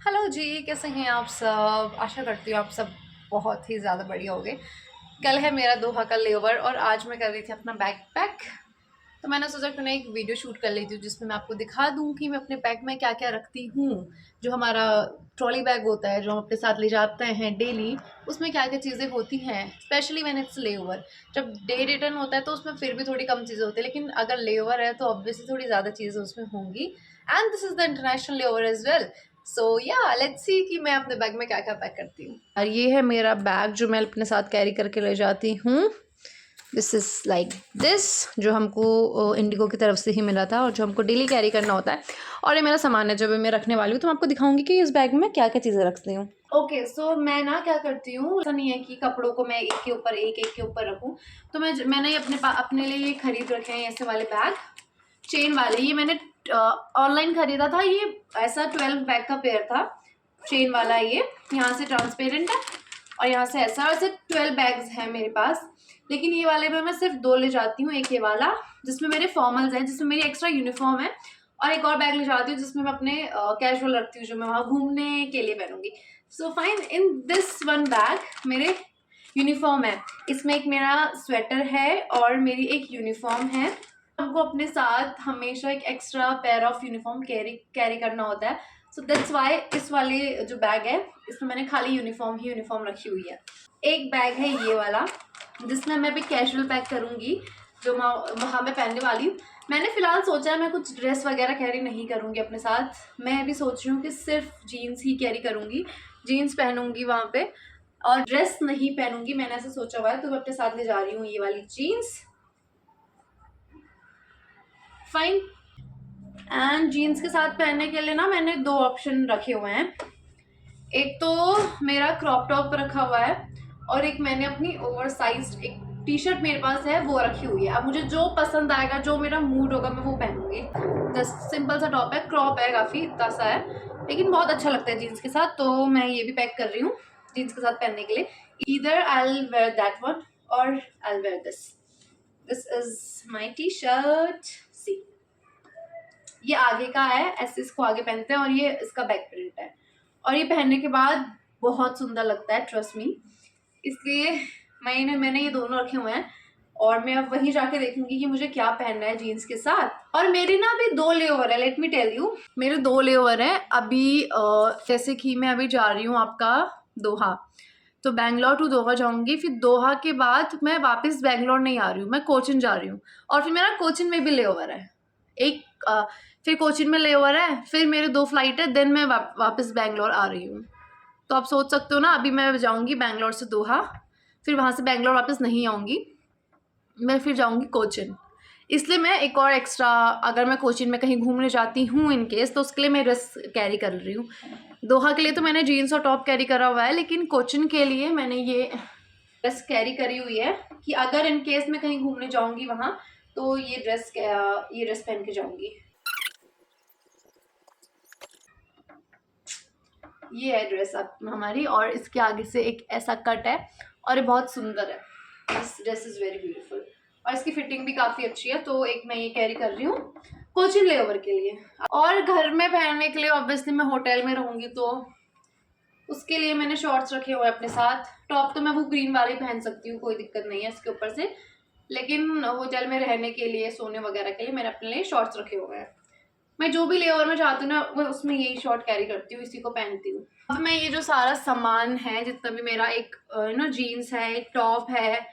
Hello जी, कैसे हैं आप सब। आशा करती हूँ आप सब बहुत ही ज़्यादा बढ़िया होंगे। कल है मेरा दोहा का लेओवर और आज मैं कर रही थी अपना बैग पैक। तो मैंने सोचा क्यों ना एक वीडियो शूट कर लेती हूँ जिसमें मैं आपको दिखा दूँ कि मैं अपने बैग में क्या क्या रखती हूँ। जो हमारा ट्रॉली बैग होता है जो हम अपने साथ ले जाते हैं डेली, उसमें क्या क्या चीज़ें होती हैं। Specially when it's layover. जब डे रिटर्न होता है तो उसमें फिर भी थोड़ी कम चीज़ें होती है, लेकिन अगर लेओवर है तो ऑब्वियसली थोड़ी ज़्यादा चीज़ें उसमें होंगी। And this is the international layover as well. So yeah let's सी कि मैं अपने बैग में क्या क्या पैक करती हूँ। और ये है मेरा बैग जो मैं अपने साथ कैरी करके ले जाती हूँ। दिस इज़ लाइक दिस, जो हमको इंडिगो की तरफ से ही मिला था और जो हमको डेली कैरी करना होता है। और ये मेरा सामान है जब मैं रखने वाली हूँ, तो मैं आपको दिखाऊंगी कि इस बैग में क्या क्या चीज़ें रखती हूँ। ओके, सो मैं ना क्या करती हूँ, ऐसा नहीं है कि कपड़ों को मैं एक के ऊपर एक के ऊपर रखूँ। तो मैंने अपने लिए ये खरीद रखे हैं ऐसे वाले बैग, चेन वाले। ये मैंने ऑनलाइन खरीदा था। ये ऐसा 12 बैग का पेयर था, चेन वाला। ये यहाँ से ट्रांसपेरेंट है और यहाँ से ऐसा, वैसे 12 बैग्स हैं मेरे पास, लेकिन ये वाले में मैं सिर्फ 2 ले जाती हूँ। एक ये वाला जिसमें मेरे फॉर्मल्स हैं, जिसमें मेरी एक्स्ट्रा यूनिफॉर्म है, और एक और बैग ले जाती हूँ जिसमें मैं अपने कैजुअल रखती हूँ, जो मैं वहाँ घूमने के लिए पहनूंगी। So fine, in this one bag मेरे यूनिफॉर्म है। इसमें एक मेरा स्वेटर है और मेरी एक यूनिफॉर्म है। हमको अपने साथ हमेशा एक extra pair of uniform carry करना होता है। सो दैट्स वाई इस वाले जो बैग है इसमें मैंने खाली यूनिफॉर्म रखी हुई है। एक बैग है ये वाला जिसमें मैं भी कैजुअल पैक करूंगी, जो मैं वहाँ पे पहनने वाली हूँ। मैंने फिलहाल सोचा है मैं कुछ ड्रेस वगैरह कैरी नहीं करूँगी अपने साथ। मैं अभी सोच रही हूँ कि सिर्फ जीन्स ही कैरी करूँगी, जीन्स पहनूंगी वहाँ पे और ड्रेस नहीं पहनूंगी। मैंने ऐसा सोचा हुआ है, तो मैं अपने साथ ले जा रही हूँ ये वाली जीन्स। फाइन। एंड जीन्स के साथ पहनने के लिए ना मैंने 2 ऑप्शन रखे हुए हैं। एक तो मेरा क्रॉप टॉप रखा हुआ है और एक मैंने अपनी ओवरसाइज्ड एक टी शर्ट मेरे पास है वो रखी हुई है। अब मुझे जो पसंद आएगा, जो मेरा मूड होगा, मैं वो पहनूंगी। जस्ट सिंपल सा टॉप है, क्रॉप है, काफ़ी इतना सा है, लेकिन बहुत अच्छा लगता है जीन्स के साथ। तो मैं ये भी पैक कर रही हूँ जीन्स के साथ पहनने के लिए। Either I will wear that one और I will wear this. This is my T shirt. See, ये आगे का है, ऐसे इसको आगे पहनते हैं और ये इसका बैक प्रिंट है और ये पहनने के बाद बहुत सुंदर लगता है, ट्रस्ट मी। इसलिए मैंने ये दोनों रखे हुए हैं और मैं अब वहीं जाके देखूंगी कि मुझे क्या पहनना है जीन्स के साथ। और मेरी ना अभी 2 लेओवर है, लेट मी टेल यू। मेरे 2 लेओवर है अभी। जैसे कि मैं अभी जा रही हूँ आपका दोहा, तो बैंगलोर टू दोहा जाऊंगी, फिर दोहा के बाद मैं वापस बैंगलोर नहीं आ रही हूँ, मैं कोचिन जा रही हूँ। और फिर मेरा कोचिन में भी लेओवर है एक, फिर कोचिन में लेओवर है, फिर मेरे 2 फ्लाइट है, देन मैं वापस बैंगलोर आ रही हूँ। तो आप सोच सकते हो ना, अभी मैं जाऊँगी बैंगलोर से दोहा, फिर वहाँ से बैंगलोर वापस नहीं आऊँगी, मैं फिर जाऊँगी कोचिन। इसलिए मैं एक और एक्स्ट्रा, अगर मैं कोचिन में कहीं घूमने जाती हूँ इन केस, तो उसके लिए मैं ड्रेस कैरी कर रही हूँ। दोहा के लिए तो मैंने जीन्स और टॉप कैरी करा हुआ है, लेकिन कोचिन के लिए मैंने ये ड्रेस कैरी करी हुई है कि अगर इन केस मैं कहीं घूमने जाऊँगी वहाँ, तो ये ड्रेस पहन के जाऊँगी। ये है ड्रेस अब हमारी, और इसके आगे से एक ऐसा कट है और ये बहुत सुंदर है। This dress is very beautiful और इसकी फिटिंग भी काफ़ी अच्छी है। तो एक मैं ये कैरी कर रही हूँ कोचिन लेओवर के लिए। और घर में पहनने के लिए ऑब्वियसली मैं होटल में रहूँगी, तो उसके लिए मैंने शॉर्ट्स रखे हुए अपने साथ। टॉप तो मैं वो ग्रीन वाले पहन सकती हूँ, कोई दिक्कत नहीं है इसके ऊपर से, लेकिन होटल में रहने के लिए, सोने वगैरह के लिए मैंने अपने लिए शॉर्ट्स रखे हुए हैं। मैं जो भी लेओवर में जाती हूँ ना, वो उसमें यही शॉर्ट कैरी करती हूँ, इसी को पहनती हूँ। अब मैं ये जो सारा सामान है, जितना भी मेरा, एक जीन्स है, एक टॉप है,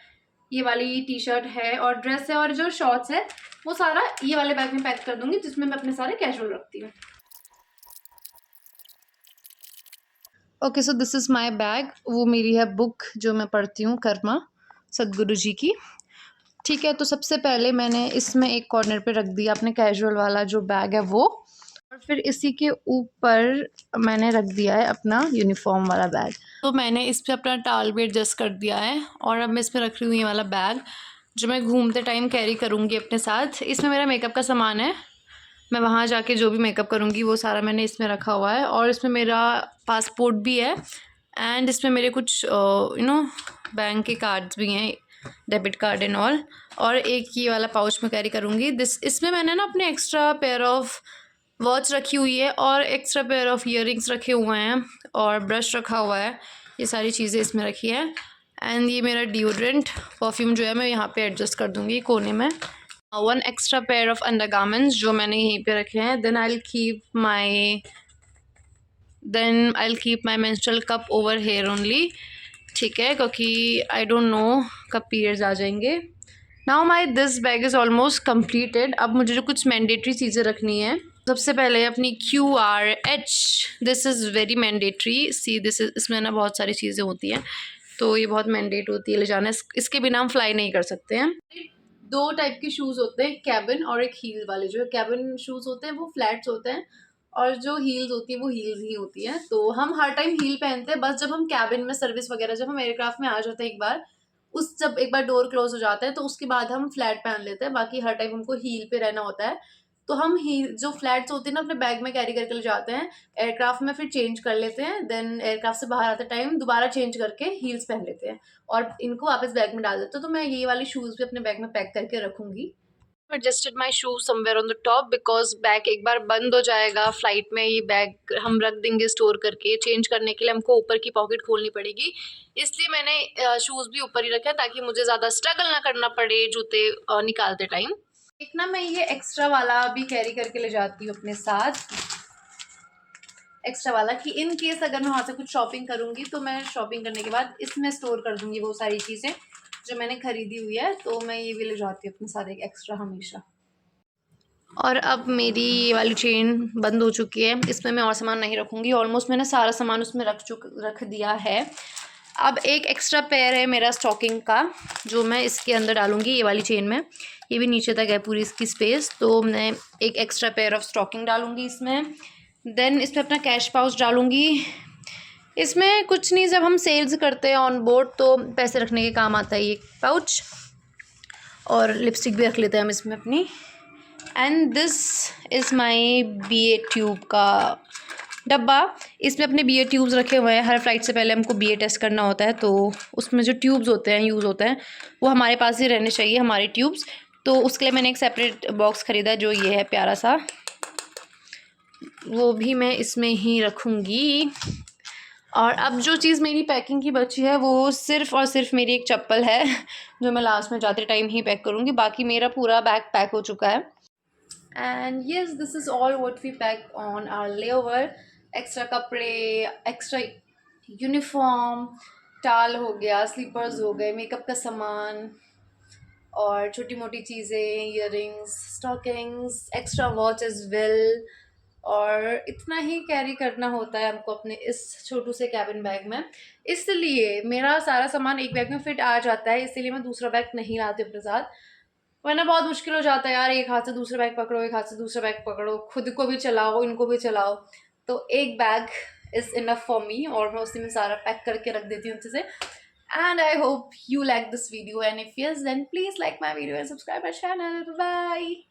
ये वाली टी शर्ट है और ड्रेस है और जो शॉर्ट्स है, वो सारा ये वाले बैग में पैक कर दूंगी, जिसमें मैं अपने सारे कैजुअल रखती हूँ। Okay, so this is my bag. वो मेरी है बुक जो मैं पढ़ती हूँ, कर्मा सदगुरु जी की। ठीक है, तो सबसे पहले मैंने इसमें एक कॉर्नर पे रख दिया अपने कैजुअल वाला जो बैग है वो, और फिर इसी के ऊपर मैंने रख दिया है अपना यूनिफॉर्म वाला बैग। तो मैंने इस पर अपना टाल भी एडजस्ट कर दिया है और अब मैं इसमें रख रही हूँ ये वाला बैग जो मैं घूमते टाइम कैरी करूँगी अपने साथ। इसमें मेरा मेकअप का सामान है, मैं वहाँ जाके जो भी मेकअप करूँगी वो सारा मैंने इसमें रखा हुआ है। और इसमें मेरा पासपोर्ट भी है एंड इसमें मेरे कुछ बैंक के कार्ड्स भी हैं, डेबिट कार्ड एंड ऑल। और एक ये वाला पाउच में कैरी करूँगी। इसमें मैंने ना अपने एक्स्ट्रा पेयर ऑफ वॉच रखी हुई है और एक्स्ट्रा पेयर ऑफ ईयरिंग्स रखे हुए हैं और ब्रश रखा हुआ है। ये सारी चीज़ें इसमें रखी है। एंड ये मेरा डिओड्रेंट परफ्यूम जो है मैं यहाँ पे एडजस्ट कर दूँगी कोने में। 1 एक्स्ट्रा पेयर ऑफ अंडरगारमेंट्स जो मैंने यहीं पे रखे हैं। Then I will keep my menstrual cup over here only, ठीक है, क्योंकि आई डोंट नो कब पीरियड्स आ जाएंगे। Now my this bag is almost completed. अब मुझे जो कुछ मैंडेटरी चीज़ें रखनी है, सबसे पहले अपनी QRH, this is very mandatory. See this is, इसमें ना बहुत सारी चीज़ें होती हैं तो ये बहुत मैंडेट होती है ले जाना। इसके बिना हम फ्लाई नहीं कर सकते हैं। 2 टाइप के शूज़ होते हैं, कैबिन और एक हील वाले। जो कैबिन शूज़ होते हैं वो फ्लैट्स होते हैं और जो हील्स होती है वो हील्स ही होती है। तो हम हर टाइम हील पहनते हैं, बस जब हम कैबिन में सर्विस वगैरह, जब हम एयरक्राफ्ट में आ जाते हैं एक बार, जब एक बार डोर क्लोज हो जाता है तो उसके बाद हम फ्लैट पहन लेते हैं। बाकी हर टाइम हमको हील पे रहना होता है। तो हम हील जो फ्लैट्स होते हैं ना अपने बैग में कैरी करके ले जाते हैं एयरक्राफ्ट में, फिर चेंज कर लेते हैं। देन एयरक्राफ्ट से बाहर आते टाइम दोबारा चेंज करके हील्स पहन लेते हैं और इनको वापस बैग में डाल देते हैं। तो मैं ये वाले शूज़ भी अपने बैग में पैक करके रखूँगी। Adjusted my shoe somewhere on the top because bag एक बार बंद हो जाएगा फ्लाइट में, ये बैग हम रख देंगे स्टोर करके। चेंज करने के लिए हमको ऊपर की पॉकेट खोलनी पड़ेगी, इसलिए मैंने शूज़ भी ऊपर ही रखे हैं ताकि मुझे ज़्यादा स्ट्रगल ना करना पड़े जूते निकालते टाइम। एक ना मैं ये एक्स्ट्रा वाला भी कैरी करके ले जाती हूँ अपने साथ, एक्स्ट्रा वाला, कि इन केस अगर मैं वहाँ से कुछ शॉपिंग करूँगी तो मैं शॉपिंग करने के बाद इसमें स्टोर कर दूँगी वो सारी चीज़ें जो मैंने खरीदी हुई है। तो मैं ये भी ले जाती हूँ अपने साथ एक एक्स्ट्रा हमेशा। और अब मेरी ये वाली चेन बंद हो चुकी है, इसमें मैं और सामान नहीं रखूँगी। ऑलमोस्ट मैंने सारा सामान उसमें रख दिया है। अब एक एक्स्ट्रा पेयर है मेरा स्टॉकिंग का जो मैं इसके अंदर डालूँगी, ये वाली चेन में। ये भी नीचे तक है पूरी इसकी स्पेस, तो मैं एक एक्स्ट्रा पेयर ऑफ स्टॉकिंग डालूँगी इसमें। देन इसमें अपना कैश पाउच डालूँगी। इसमें कुछ नहीं, जब हम सेल्स करते हैं ऑन बोर्ड तो पैसे रखने के काम आता है ये पाउच। और लिपस्टिक भी रख लेते हैं हम इसमें अपनी। And this is my BA tube का डब्बा। इसमें अपने BA ट्यूब्स रखे हुए हैं। हर फ्लाइट से पहले हमको BA टेस्ट करना होता है, तो उसमें जो ट्यूब्स होते हैं यूज़ होते हैं वो हमारे पास ही रहने चाहिए, हमारे ट्यूब्स। तो उसके लिए मैंने एक सेपरेट बॉक्स ख़रीदा जो ये है प्यारा सा, वो भी मैं इसमें ही रखूँगी। और अब जो चीज़ मेरी पैकिंग की बची है वो सिर्फ़ और सिर्फ मेरी एक चप्पल है जो मैं लास्ट में जाते टाइम ही पैक करूँगी। बाकी मेरा पूरा बैग पैक हो चुका है। And yes, this is all what we pack on our layover. Extra कपड़े, एक्स्ट्रा यूनिफॉर्म, टाल हो गया, स्लीपर्स हो गए, मेकअप का सामान और छोटी मोटी चीज़ें, earrings, stockings, extra watch as well. और इतना ही कैरी करना होता है हमको अपने इस छोटू से कैबिन बैग में। इसलिए मेरा सारा सामान एक बैग में फिट आ जाता है, इसीलिए मैं दूसरा बैग नहीं लाती अपने साथ, वरना बहुत मुश्किल हो जाता है यार। एक हाथ से दूसरा बैग पकड़ो, एक हाथ से दूसरा बैग पकड़ो, खुद को भी चलाओ, इनको भी चलाओ। तो एक bag is enough for me और मैं उसी में सारा पैक करके रख देती हूँ अच्छे से। And I hope you like this video, and if yes, then please like my video and subscribe my channel. Bye.